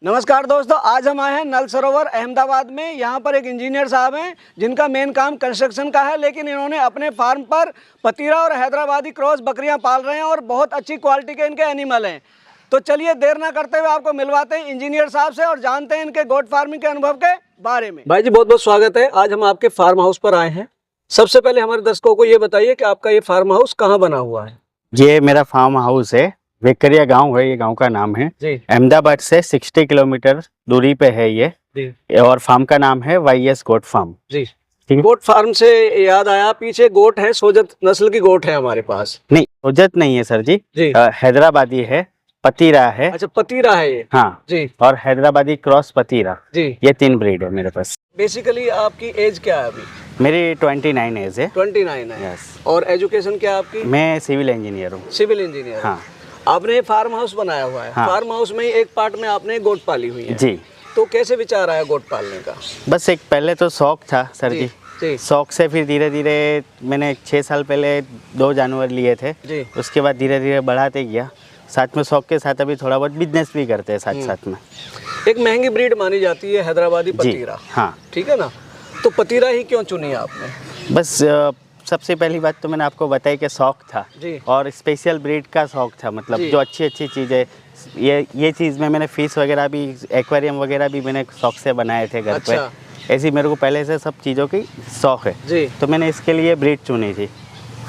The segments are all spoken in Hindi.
नमस्कार दोस्तों, आज हम आए हैं नल सरोवर अहमदाबाद में। यहाँ पर एक इंजीनियर साहब हैं जिनका मेन काम कंस्ट्रक्शन का है, लेकिन इन्होंने अपने फार्म पर पतीरा और हैदराबादी क्रॉस बकरियाँ पाल रहे हैं और बहुत अच्छी क्वालिटी के इनके एनिमल हैं। तो चलिए देर ना करते हुए आपको मिलवाते हैं इंजीनियर साहब से और जानते हैं इनके गोट फार्मिंग के अनुभव के बारे में। भाई जी बहुत बहुत स्वागत है। आज हम आपके फार्म हाउस पर आए हैं। सबसे पहले हमारे दर्शकों को ये बताइए कि आपका ये फार्म हाउस कहाँ बना हुआ है? ये मेरा फार्म हाउस है, वेकरिया गांव है, ये गांव का नाम है। अहमदाबाद से 60 किलोमीटर दूरी पे है ये जी। और फार्म का नाम है YS गोट फार्म जी। गोट फार्म से याद आया, पीछे गोट है, सोजत नस्ल की गोट है हमारे पास। नहीं, सोजत नहीं है सर जी, हैदराबादी है, पतीरा है। अच्छा, पतीरा है ये? हाँ जी। और हैदराबादी क्रॉस पतीरा जी, ये 3 ब्रीड है मेरे पास। बेसिकली आपकी एज क्या है अभी? मेरी 29 एज है। 29 है। यस। और एजुकेशन क्या आपकी? मैं सिविल इंजीनियर हूँ। Civil engineer? हाँ। आपने फार्म हाउस बनाया हुआ है। हाँ। फार्म हाउस में एक पार्ट में आपने गोट पाली हुई है जी। तो कैसे विचार आया गोट पालने का? बस एक पहले तो शौक था सर जी। शौक से फिर धीरे धीरे मैंने 6 साल पहले 2 जानवर लिए थे जी। उसके बाद धीरे धीरे बढ़ाते गया, साथ में शौक के साथ अभी थोड़ा बहुत बिजनेस भी करते हैं साथ साथ में। एक महंगी ब्रीड मानी जाती है हैदराबादी पतीरा। हाँ ठीक है ना, तो पतीरा ही क्यों चुनी आपने? बस सबसे पहली बात तो मैंने आपको बताई कि शौक था जी। और स्पेशल ब्रीड का शौक था, मतलब जो अच्छी चीज़ें, ये चीज़ में मैंने फिश वगैरह भी, एक्वेरियम वगैरह भी मैंने शौक से बनाए थे घर अच्छा। पे। ऐसी मेरे को पहले से सब चीज़ों की शौक है जी। तो मैंने इसके लिए ब्रीड चुनी थी।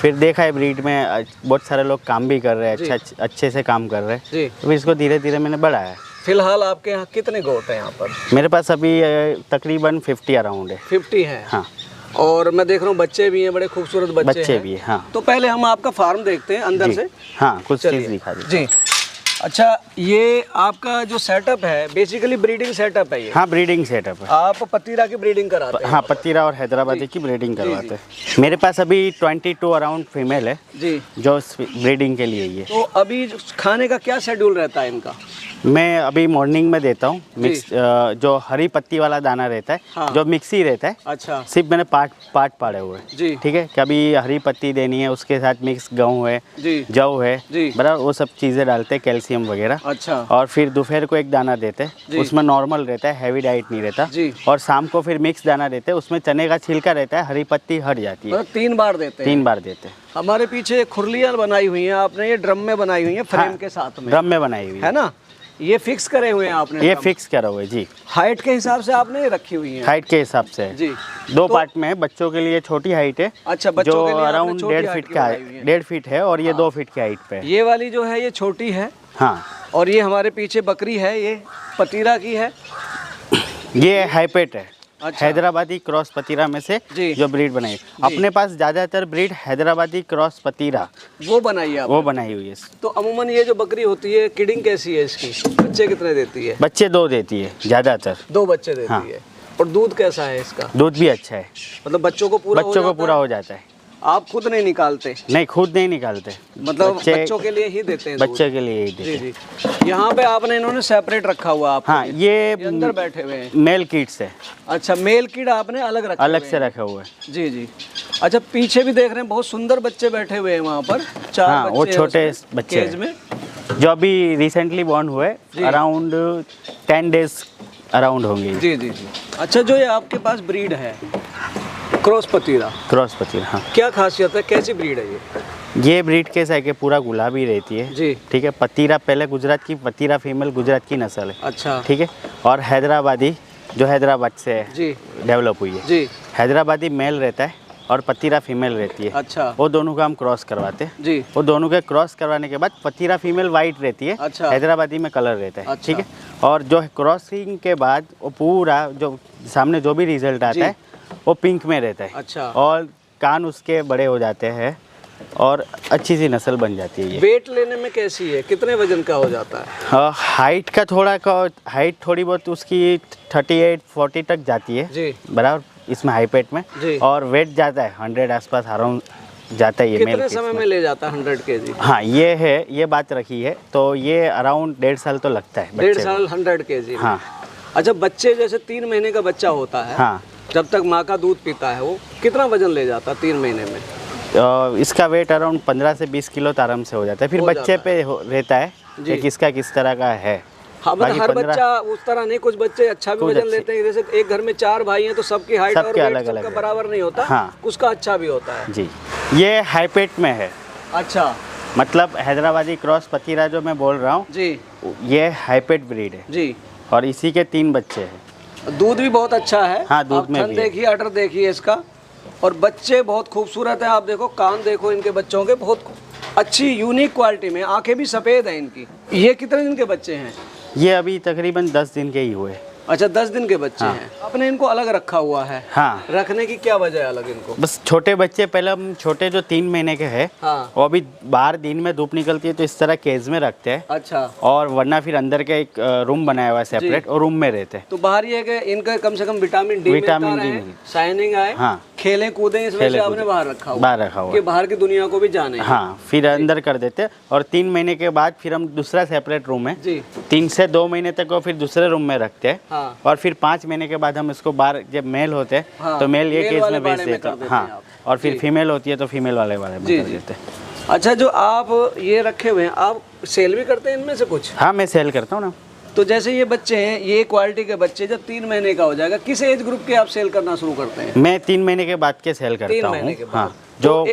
फिर देखा है ब्रीड में बहुत सारे लोग काम भी कर रहे हैं, अच्छे से काम कर रहे हैं, तो इसको धीरे धीरे मैंने बढ़ाया। फिलहाल आपके यहाँ कितने गोट हैं यहाँ पर? मेरे पास अभी तकरीबन 50 अराउंड है। 50 है? हाँ। और मैं देख रहा हूँ बच्चे भी हैं, बड़े खूबसूरत बच्चे भी हैं। हाँ। तो पहले हम आपका फार्म देखते हैं अंदर से। हाँ, कुछ चीज़ दिखा दीजिए जी। अच्छा, ये आपका जो सेटअप है बेसिकली ब्रीडिंग सेटअप है ये? हाँ, ब्रीडिंग सेटअप है। आप पतीरा की ब्रीडिंग कराते हैं? हाँ, पतीरा और हैदराबादी की ब्रीडिंग करवाते हैं। मेरे पास अभी 22 अराउंड फीमेल है जी, जो ब्रीडिंग के लिए ये। तो अभी खाने का क्या शेड्यूल रहता है इनका? मैं अभी मॉर्निंग में देता हूँ मिक्स, जो हरी पत्ती वाला दाना रहता है। हाँ। जो मिक्स ही रहता है। अच्छा। सिर्फ मैंने पार्ट पाड़े हुए जी। ठीक है, कभी हरी पत्ती देनी है, उसके साथ मिक्स गेहूँ है, जौ है बराबर, वो सब चीज़ें डालते हैं, कैल्शियम वगैरह। अच्छा। और फिर दोपहर को एक दाना देते हैं, उसमें नॉर्मल रहता है, हैवी डाइट नहीं रहता जी। और शाम को फिर मिक्स दाना देते हैं, उसमें चने का छिलका रहता है, हरी पत्ती हट जाती है। 3 बार देते हैं? 3 बार देते हैं। हमारे पीछे खुरलियाँ बनाई हुई हैं आपने, ये ड्रम में बनाई हुई है, फ्रेम के साथ में? ड्रम में बनाई हुई है ना। ये फिक्स करे हुए हैं आपने? ये फिक्स करा हुआ है जी। हाइट के हिसाब से आपने ये रखी हुई है? हाइट के हिसाब से जी। 2 पार्ट में है, बच्चों के लिए छोटी हाइट है। अच्छा, बच्चों जो के लिए अराउंड 1.5 फीट का है, 1.5 फीट है, और ये 2 फीट की हाइट पे है। ये वाली जो है ये छोटी है। हाँ। और ये हमारे पीछे बकरी है, ये पतीरा की है? ये हाईपेट है। अच्छा। हैदराबादी क्रॉस पतीरा में से जो ब्रीड बनाई है। अपने पास ज्यादातर ब्रीड हैदराबादी क्रॉस पतीरा वो बनाई है, वो बनाई हुई है। तो अमूमन ये जो बकरी होती है, किडिंग कैसी है इसकी? बच्चे कितने देती है? बच्चे 2 देती है, ज्यादातर 2 बच्चे देती हाँ। है। और दूध कैसा है इसका? दूध भी अच्छा है, मतलब बच्चों को पूरा हो जाता है। आप खुद नहीं निकालते? नहीं, खुद नहीं निकालते, मतलब बच्चों के लिए ही देते हैं? बच्चे के लिए ही देते हैं जी। यहाँ पे आपने इन्होंने सेपरेट रखा हुआ आप? हाँ, ये अंदर बैठे हुए हैं मेल किड्स है। अच्छा, मेल किड आपने अलग रखा? अलग से रखे हुए हैं जी जी। अच्छा, पीछे भी देख रहे हैं बहुत सुंदर बच्चे बैठे हुए हैं वहाँ पर, 4 हाँ, वो छोटे बच्चे में जो अभी रिसेंटली बॉर्न हुए, अराउंड 10 डेज अराउंड होंगे जी जी जी। अच्छा, जो ये आपके पास ब्रीड है क्रॉस पतीरा? हाँ। क्या खासियत है, कैसी ब्रीड है ये ब्रीड कैसा है कि पूरा गुलाबी रहती है जी। ठीक है, पतीरा पहले गुजरात की पतीरा फीमेल गुजरात की नस्ल है। अच्छा। ठीक है, और हैदराबादी जो हैदराबाद से डेवलप हुई है जी। हैदराबादी मेल रहता है और पतीरा फीमेल रहती है। अच्छा। वो दोनों का हम क्रॉस करवाते हैं जी। वो दोनों के क्रॉस करवाने के बाद पतीरा फीमेल वाइट रहती है। अच्छा। हैदराबादी में कलर रहता है। अच्छा। ठीक है, और जो क्रॉसिंग के बाद वो पूरा जो सामने जो भी रिजल्ट आता है वो पिंक में रहता है। अच्छा। और कान उसके बड़े हो जाते हैं और अच्छी सी नस्ल बन जाती है। ये वेट लेने में कैसी है, कितने वजन का हो जाता है? हाइट का हाइट थोड़ी बहुत उसकी 38-40 तक जाती है जी, बराबर इसमें हाईपेट में। और वेट जाता है 100 आसपास अराउंड जाता है। ये कितने समय में ले जाता है 100 kg? हाँ, ये बात रखी है, तो ये अराउंड 1.5 साल तो लगता है। 1.5 साल 100 kg? हाँ। अच्छा, बच्चे जैसे 3 महीने का बच्चा होता है, हाँ, जब तक माँ का दूध पीता है, वो कितना वजन ले जाता है 3 महीने में? इसका वेट अराउंड 15 से 20 किलो आराम से हो जाता है। फिर बच्चे पे रहता है कि किसका किस तरह का है। हाँ, मतलब हर बच्चा उस तरह नहीं, कुछ बच्चे अच्छा भी वजन लेते हैं। जैसे एक घर में 4 भाई हैं तो सबकी हाइट और वेट सबका बराबर नहीं होता। हाँ, उसका अच्छा भी होता है जी। ये हाईपेट में है। अच्छा, मतलब हैदराबादी क्रॉस पतीरा जो मैं बोल रहा हूँ जी, ये हाईपेट ब्रीड है जी। और इसी के 3 बच्चे हैं। दूध भी बहुत अच्छा है। हाँ, दूध में भी देखिए, अटर देखिए इसका, और बच्चे बहुत खूबसूरत है। आप देखो, कान देखो इनके बच्चों के, बहुत अच्छी यूनिक क्वालिटी में, आंखें भी सफ़ेद हैं इनकी। ये कितने दिन के बच्चे हैं? ये अभी तकरीबन 10 दिन के ही हुए। अच्छा, 10 दिन के बच्चे हैं। आपने इनको अलग रखा हुआ है? हाँ। रखने की क्या वजह है अलग इनको? बस छोटे बच्चे, पहले हम छोटे जो 3 महीने के हैं, हाँ, वो अभी बाहर दिन में धूप निकलती है तो इस तरह केज में रखते हैं। अच्छा। और वरना फिर अंदर के एक रूम बनाया हुआ है सेपरेट, और रूम में रहते हैं। तो बाहर ये है कि इनका कम से कम विटामिन डी शाइनिंग आए, हाँ, खेलें कूदें, इस वजह से आपने बाहर रखा हुआ कि बाहर की दुनिया को भी जाने। हाँ, फिर अंदर कर देते हैं। और 3 महीने के बाद फिर हम दूसरा सेपरेट रूम है, 3 से 2 महीने तक वो फिर दूसरे रूम में रखते हैं। हाँ। और फिर 5 महीने के बाद हम इसको बाहर, जब मेल होते हैं हाँ, तो मेल ये केस में भेज देते हैं। हाँ, और फिर फीमेल होती है तो फीमेल वाले में कर देते हैं। अच्छा, जो आप ये रखे हुए हैं, आप सेल भी करते हैं इनमें से कुछ? हाँ, मैं सेल करता हूँ ना। तो जैसे ये बच्चे हैं, ये क्वालिटी के बच्चे जब 3 महीने का हो जाएगा, किस एज ग्रुप के आप सेल करना शुरू करते हैं? मैं 3 महीने के बाद के सेल करता हूँ। हाँ, जो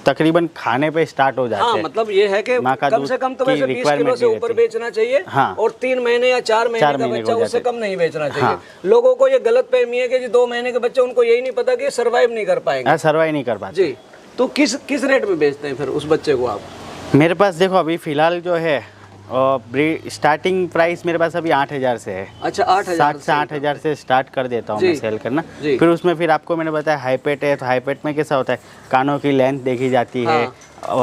तकरीबन खाने पे स्टार्ट हो जाते हैं। हाँ, मतलब ये है कि कम से कम तो वैसे 20 किलो से ऊपर बेचना चाहिए। हाँ, और 3 महीने या 4 महीने का बच्चा, उससे कम नहीं बेचना चाहिए। हाँ। लोगों को ये गलत फहमी है कि जो 2 महीने के बच्चे, उनको यही नहीं पता कि सर्वाइव नहीं कर पाएंगे। सर्वाइव नहीं कर पाते जी। तो किस रेट में बेचते हैं फिर उस बच्चे को आप? मेरे पास देखो, अभी फिलहाल जो है स्टार्टिंग प्राइस मेरे पास अभी 8,000 से है। अच्छा, 8,000 से 8,000 से स्टार्ट कर देता हूँ मैं सेल करना। फिर उसमें फिर आपको मैंने बताया हाईपेट है, तो हाईपेट में कैसा होता है, कानों की लेंथ देखी जाती है,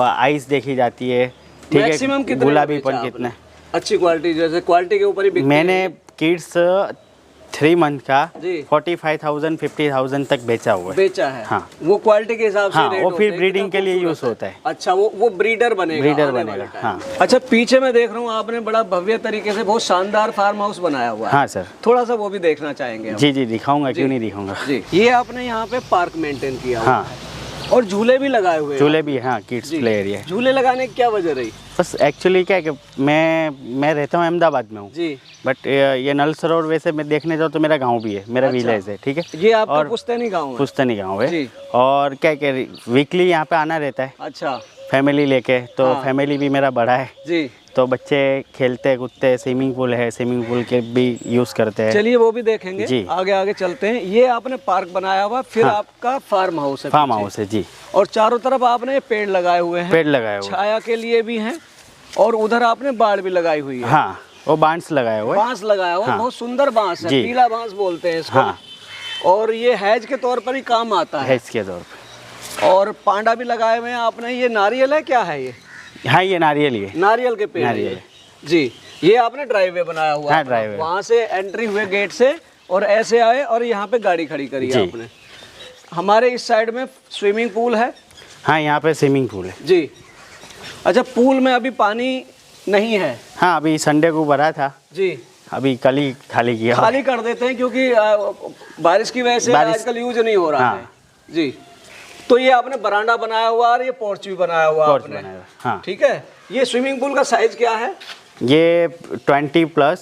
आइस देखी जाती है, ठीक है, गुलाबीपन कितना अच्छी क्वालिटी, जैसे क्वालिटी के ऊपर ही। मैंने किड्स 3 मंथ का 45,000 50,000 तक बेचा हुआ है। हाँ, वो क्वालिटी के हिसाब से। हाँ, वो फिर ब्रीडिंग के लिए यूज होता है। अच्छा, वो ब्रीडर बनेगा। हाँ। अच्छा, पीछे मैं देख रहा हूँ आपने बड़ा भव्य तरीके से बहुत शानदार फार्म हाउस बनाया हुआ है। हाँ सर, थोड़ा सा वो भी देखना चाहेंगे? जी जी, दिखाऊंगा, क्यों नहीं दिखाऊंगा जी। ये आपने यहाँ पे पार्क मेंटेन किया। हाँ, और झूले भी लगाए हुए हैं? झूले भी, हाँ, किड्स प्ले एरिया। झूले लगाने की क्या वजह रही? बस एक्चुअली क्या है कि मैं रहता हूँ अहमदाबाद में हूँ जी, बट ये नल सरोवर वैसे मैं देखने जाऊँ तो मेरा गांव भी है, मेरा विलेज है, ठीक है। ये आपका पुश्तैनी गांव है? पुश्तैनी गांव है। और क्या वीकली यहाँ पे आना रहता है। अच्छा, फैमिली लेके, तो फैमिली भी मेरा बड़ा है जी, तो बच्चे खेलते कूदते, स्विमिंग पूल है, स्विमिंग पूल के भी यूज करते हैं। चलिए वो भी देखेंगे जी, आगे चलते हैं। ये आपने पार्क बनाया हुआ, फिर हाँ, आपका फार्म हाउस है जी, और चारों तरफ आपने पेड़ लगाए हुए हैं। छाया के लिए भी हैं, और उधर आपने बाड़ भी लगाई हुई है। हाँ, वो बांस लगाया हुआ है। बांस लगाया हुआ है, बहुत सुंदर बांस है, पीला बांस बोलते हैं इसको। हाँ। और ये हैज के तौर पर ही काम आता है। हैज के तौर पर। और पांडा भी लगाए हुए हैं आपने। ये नारियल है, क्या है ये? हाँ, ये नारियल ही है, नारियल के पेड़ है जी। ये आपने ड्राइववे बनाया हुआ है। ड्राइववे, वहाँ से एंट्री हुए गेट से और ऐसे आए और यहाँ पे गाड़ी खड़ी करी है आपने। हमारे इस साइड में स्विमिंग पूल है। हाँ, यहाँ पे स्विमिंग पूल है जी। अच्छा, पूल में अभी पानी नहीं है? हाँ, अभी संडे को भरा था जी, अभी कल ही खाली किया। खाली कर देते हैं क्योंकि बारिश की वजह से आजकल यूज नहीं हो रहा है जी। तो ये आपने बरांडा बनाया हुआ और ये पोर्च भी बनाया हुआ आपने। हाँ, ठीक है। ये स्विमिंग पूल का साइज क्या है? ये 20 बाय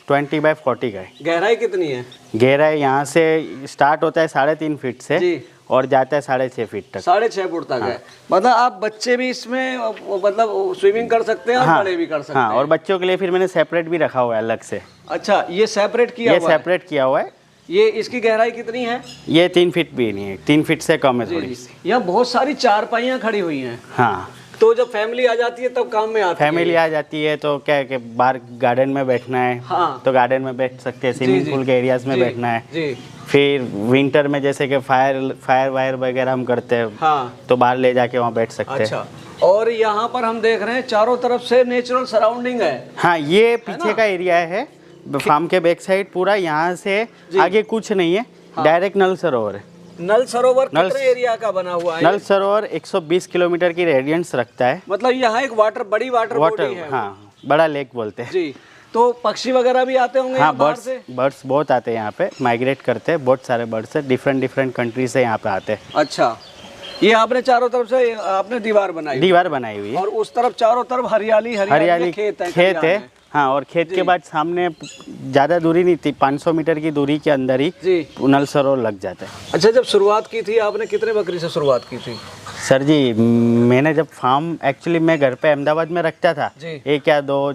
40 का है। गहराई कितनी है? गहराई यहाँ से स्टार्ट होता है 3.5 फीट से जी, और जाता है 6.5 फीट तक। 6.5 फुट तक है। मतलब आप बच्चे भी इसमें मतलब स्विमिंग कर सकते हैं और बड़े भी कर सकते हैं। और बच्चों के लिए फिर मैंने सेपरेट भी रखा हुआ है अलग से। अच्छा, ये सेपरेट किया हुआ है। ये इसकी गहराई कितनी है? ये 3 फीट भी नहीं है, 3 फीट से कम है थोड़ी सी। यहाँ बहुत सारी चारपाइयाँ खड़ी हुई हैं। हाँ, तो जब फैमिली आ जाती है तब काम में आती है। फैमिली आ जाती है तो क्या है कि बाहर गार्डन में बैठना है। हाँ, तो गार्डन में बैठ सकते हैं, स्विमिंग पूल के एरियाज में बैठना है जी। फिर विंटर में जैसे कि फायर वायर वगैरह हम करते हैं। हाँ, तो बाहर ले जाके वहाँ बैठ सकते हैं। अच्छा, और यहाँ पर हम देख रहे हैं चारों तरफ से नेचुरल सराउंडिंग है। हाँ, ये पीछे का एरिया है फार्म के बैक साइड पूरा, यहाँ से आगे कुछ नहीं है। हाँ, डायरेक्ट नल सरोवर है। नल सरोवर कितने एरिया का बना हुआ है? नल सरोवर 120 किलोमीटर की रेडियंस रखता है। मतलब यहाँ एक बड़ी वाटर बॉडी है। हाँ, बड़ा लेक बोलते हैं जी। तो पक्षी वगैरह भी आते होंगे? हाँ, बर्ड्स बहुत आते हैं यहाँ पे, माइग्रेट करते हैं बहुत सारे बर्ड्स है, डिफरेंट कंट्री से यहाँ पे आते हैं। अच्छा, ये आपने चारों तरफ से आपने दीवार बनाई हुई है। और उस तरफ चारों तरफ हरियाली खेत है, हाँ, और खेत के बाद सामने ज़्यादा दूरी नहीं थी, 500 मीटर की दूरी के अंदर ही जी नल सरोवर लग जाता है। अच्छा, जब शुरुआत की थी आपने कितने बकरी से शुरुआत की थी? सर जी, मैंने जब फार्म एक्चुअली मैं घर पे अहमदाबाद में रखता था, जी। 1 या 2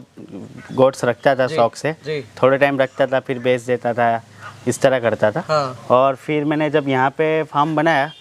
गोट्स रखता था शौक से, जी। थोड़े टाइम रखता था फिर बेच देता था, इस तरह करता था। हाँ। और फिर मैंने जब यहाँ पे फार्म बनाया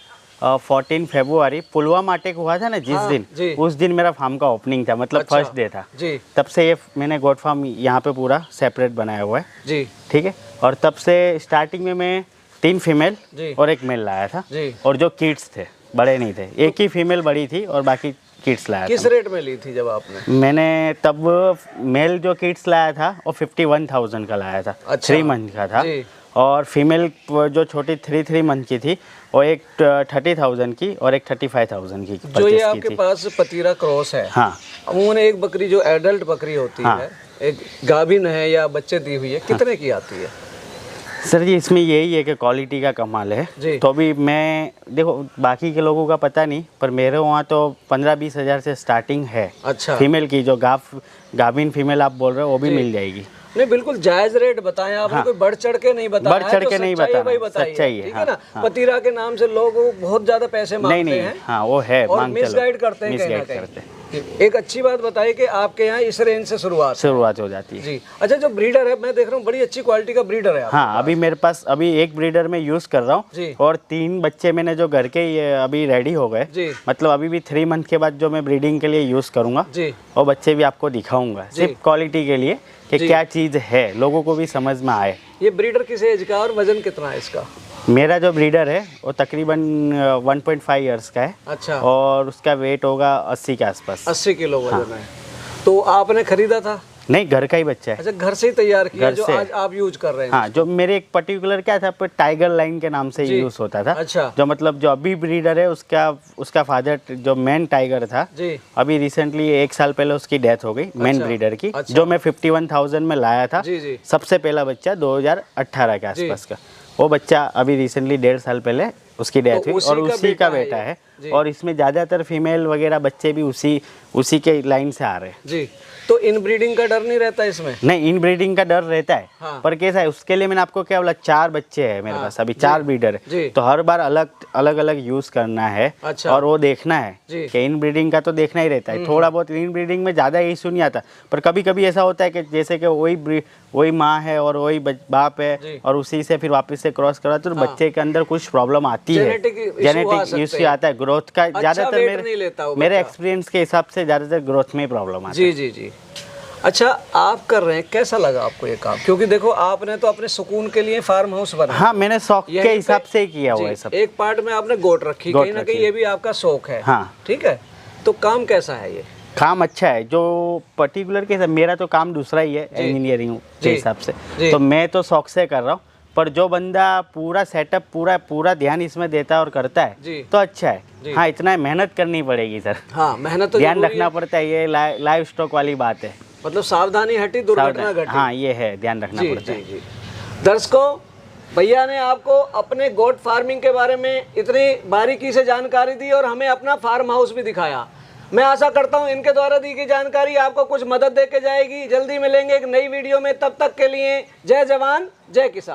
14 फरवरी पुलवामा अटैक हुआ था ना जिस हाँ, दिन, जी। उस दिन मेरा फार्म का ओपनिंग था, मतलब अच्छा, फर्स्ट डे था जी तब से ये मैंने गोट फार्म यहाँ पे पूरा सेपरेट बनाया हुआ है। जी ठीक है, और तब से स्टार्टिंग में मैं 3 फीमेल जी। और 1 मेल लाया था जी। और जो किड्स थे बड़े नहीं थे, एक ही फीमेल बड़ी थी और बाकी किड्स लाया किस था। रेट में ली थी जब आपने? मैंने तब मेल जो किड्स लाया था वो 51,000 का लाया था। अच्छा। 3 मंथ का था। जी। और फीमेल जो छोटी 3 मंथ की थी वो एक 30,000 की और एक 35,000 की जो ये purchase की आपके थी। पास पतीरा क्रॉस है, हाँ, अमूमन एक बकरी जो एडल्ट बकरी होती हाँ। है, एक गाभिन है या बच्चे दी हुई है, कितने की आती है? सर जी इसमें यही है कि क्वालिटी का कमाल जी। है। तो अभी मैं देखो बाकी के लोगों का पता नहीं, पर मेरे वहाँ तो 15-20 हज़ार से स्टार्टिंग है। अच्छा। फीमेल की जो गाभिन फीमेल आप बोल रहे हो वो भी मिल जाएगी। नहीं, बिल्कुल जायज रेट बताएं आपने। हाँ। कोई बढ़ चढ़ के नहीं बताया, बढ़ चढ़ के नहीं बताया, सच्चाई है, ठीक है ना? हाँ। पतीरा के नाम से लोग बहुत ज्यादा पैसे मांगते नहीं हैं। हाँ वो है, और मांग चलो, मिसगाइड करते हैं कहीं ना कहीं। एक अच्छी बात बताइए कि आपके यहाँ इस रेंज से शुरुआत हो जाती है जी। अच्छा, जो ब्रीडर है मैं देख रहा हूँ बड़ी अच्छी क्वालिटी का ब्रीडर है। हाँ, अभी मेरे पास अभी एक ब्रीडर में यूज़ कर रहा हूँ और 3 बच्चे मैंने जो घर के ये अभी रेडी हो गए, मतलब अभी भी 3 मंथ के बाद जो मैं ब्रीडिंग के लिए यूज़ करूँगा और बच्चे भी आपको दिखाऊंगा सिर्फ क्वालिटी के लिए कि क्या चीज़ है, लोगों को भी समझ में आए। ये ब्रीडर किस एज का और वजन कितना है इसका? मेरा जो ब्रीडर है वो तकरीबन 1.5 इयर्स का है। अच्छा। और उसका वेट होगा 80 के आसपास। 80 किलो वजन है। तो आपने खरीदा था? नहीं, घर का ही बच्चा है। अच्छा, घर से ही तैयार किया जो आज आप यूज कर रहे हैं? हाँ, जो मेरे एक पर्टिकुलर क्या था पर टाइगर लाइन के नाम से यूज होता था। अच्छा। जो मतलब जो अभी ब्रीडर है उसका फादर जो मेन टाइगर था जी। अभी रिसेंटली 1 साल पहले उसकी डेथ हो गई, मेन ब्रीडर की। जो मैं 51,000 में लाया था। जी। सबसे पहला बच्चा 2018 के आसपास का, वो बच्चा अभी रिसेंटली 1.5 साल पहले उसकी डेथ हुई और उसी का बेटा है। और इसमें ज़्यादातर फीमेल वगैरह बच्चे भी उसी के लाइन से आ रहे हैं जी। तो इन ब्रीडिंग का डर नहीं रहता इसमें? नहीं, इन ब्रीडिंग का डर रहता है। हाँ। पर कैसा है उसके लिए मैंने आपको क्या बोला, 4 बच्चे हैं मेरे पास, अभी 4 ब्रीडर है, तो हर बार अलग अलग यूज करना है। अच्छा। और वो देखना है कि इन ब्रीडिंग का तो देखना ही रहता है। थोड़ा बहुत इन ब्रीडिंग में ज़्यादा इशू नहीं आता, पर कभी कभी ऐसा होता है कि जैसे कि वही माँ है और वही बाप है और उसी से फिर वापस से क्रॉस करा तो बच्चे के अंदर कुछ प्रॉब्लम आती है, जेनेटिक इशू आता है। ग्रोथ का ज़्यादातर मेरे एक्सपीरियंस के हिसाब से ज़्यादातर ग्रोथ में ही प्रॉब्लम आता है। जी। अच्छा, आप कर रहे हैं, कैसा लगा आपको ये काम? क्योंकि देखो आपने तो अपने सुकून के लिए फार्म हाउस बनाया। हाँ, मैंने शौक के हिसाब से ही किया हुआ है सब। एक पार्ट में आपने गोट रखी, कहीं ना कहीं ये भी आपका शौक है। हाँ, ठीक है। तो काम कैसा है ये? काम अच्छा है। जो पर्टिकुलर के मेरा तो काम दूसरा ही है, इंजीनियरिंग के हिसाब से, तो मैं तो शौक से कर रहा हूँ। पर जो बंदा पूरा सेटअप पूरा ध्यान इसमें देता है और करता है तो अच्छा है। हाँ, इतना मेहनत करनी पड़ेगी सर। हाँ, मेहनत तो ध्यान रखना पड़ता है, ये लाइव स्टॉक वाली बात है। मतलब सावधानी हटी दुर्घटना घटी। हाँ, ये है, ध्यान रखना पड़ता है। जी। दर्शकों, भैया ने आपको अपने गोट फार्मिंग के बारे में इतनी बारीकी से जानकारी दी और हमें अपना फार्म हाउस भी दिखाया। मैं आशा करता हूं इनके द्वारा दी गई जानकारी आपको कुछ मदद दे के जाएगी। जल्दी मिलेंगे एक नई वीडियो में, तब तक के लिए जय जवान जय किसान।